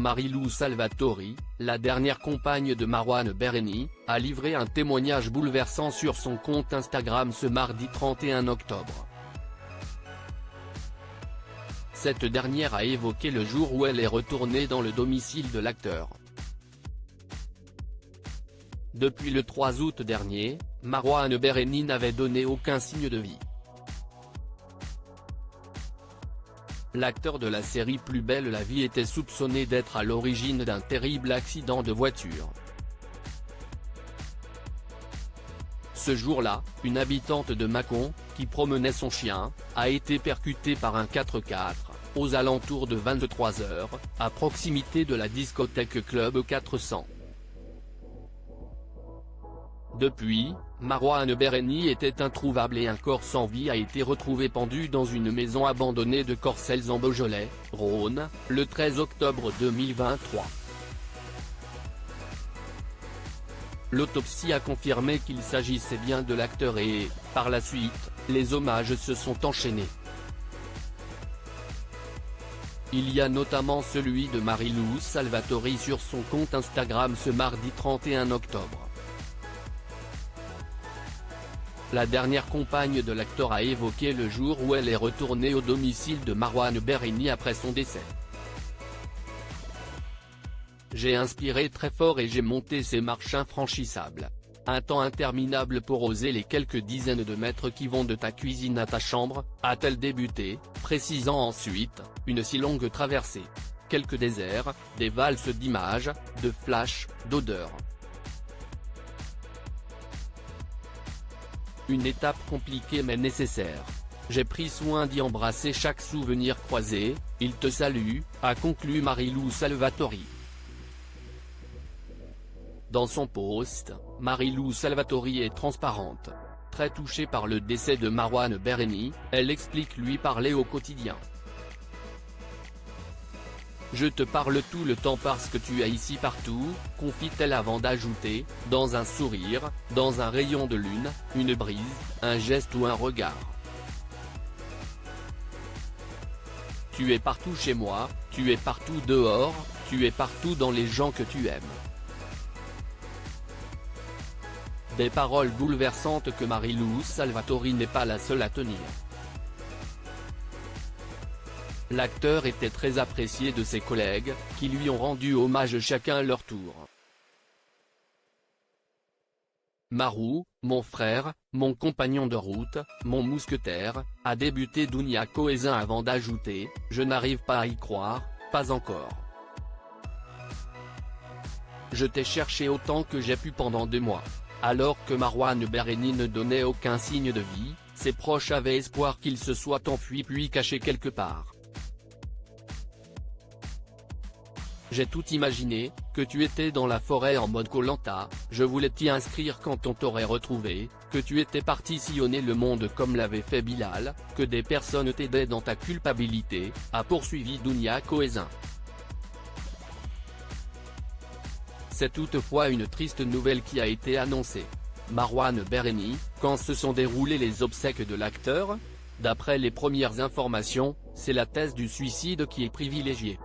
Marilou Salvatori, la dernière compagne de Marouane Bereni, a livré un témoignage bouleversant sur son compte Instagram ce mardi 31 octobre. Cette dernière a évoqué le jour où elle est retournée dans le domicile de l'acteur. Depuis le 3 août dernier, Marouane Bereni n'avait donné aucun signe de vie. L'acteur de la série Plus belle la vie était soupçonné d'être à l'origine d'un terrible accident de voiture. Ce jour-là, une habitante de Mâcon, qui promenait son chien, a été percutée par un 4x4, aux alentours de 23 h, à proximité de la discothèque Club 400. Depuis, Marouane Bereni était introuvable et un corps sans vie a été retrouvé pendu dans une maison abandonnée de Corcelles en Beaujolais, Rhône, le 13 octobre 2023. L'autopsie a confirmé qu'il s'agissait bien de l'acteur et, par la suite, les hommages se sont enchaînés. Il y a notamment celui de Marilou Salvatori sur son compte Instagram ce mardi 31 octobre. La dernière compagne de l'acteur a évoqué le jour où elle est retournée au domicile de Marouane Bereni après son décès. J'ai inspiré très fort et j'ai monté ces marches infranchissables. Un temps interminable pour oser les quelques dizaines de mètres qui vont de ta cuisine à ta chambre, a-t-elle débuté, précisant ensuite, une si longue traversée. Quelques déserts, des valses d'images, de flashs, d'odeurs. Une étape compliquée mais nécessaire. J'ai pris soin d'y embrasser chaque souvenir croisé, il te salue, a conclu Marilou Salvatori. Dans son post, Marilou Salvatori est transparente. Très touchée par le décès de Marouane Bereni, elle explique lui parler au quotidien. Je te parle tout le temps parce que tu es ici partout, confie-t-elle avant d'ajouter, dans un sourire, dans un rayon de lune, une brise, un geste ou un regard. Tu es partout chez moi, tu es partout dehors, tu es partout dans les gens que tu aimes. Des paroles bouleversantes que Marilou Salvatori n'est pas la seule à tenir. L'acteur était très apprécié de ses collègues, qui lui ont rendu hommage chacun à leur tour. Marou, mon frère, mon compagnon de route, mon mousquetaire, a débuté Dounia Cohézin avant d'ajouter, je n'arrive pas à y croire, pas encore. Je t'ai cherché autant que j'ai pu pendant 2 mois. Alors que Marouane Bereni ne donnait aucun signe de vie, ses proches avaient espoir qu'il se soit enfui puis caché quelque part. J'ai tout imaginé, que tu étais dans la forêt en mode Koh-Lanta, je voulais t'y inscrire quand on t'aurait retrouvé, que tu étais parti sillonner le monde comme l'avait fait Bilal, que des personnes t'aidaient dans ta culpabilité, a poursuivi Dounia Cohézin. C'est toutefois une triste nouvelle qui a été annoncée. Marouane Bereni, quand se sont déroulées les obsèques de l'acteur? D'après les premières informations, c'est la thèse du suicide qui est privilégiée.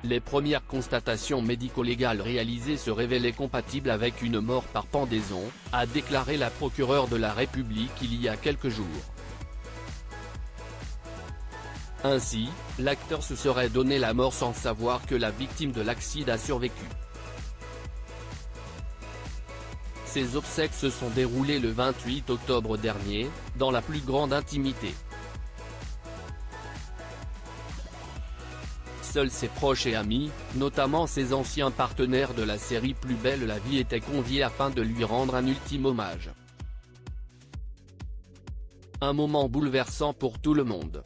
Les premières constatations médico-légales réalisées se révélaient compatibles avec une mort par pendaison, a déclaré la procureure de la République il y a quelques jours. Ainsi, l'acteur se serait donné la mort sans savoir que la victime de l'accident a survécu. Ces obsèques se sont déroulées le 28 octobre dernier, dans la plus grande intimité. Seuls ses proches et amis, notamment ses anciens partenaires de la série Plus belle la vie étaient conviés afin de lui rendre un ultime hommage. Un moment bouleversant pour tout le monde.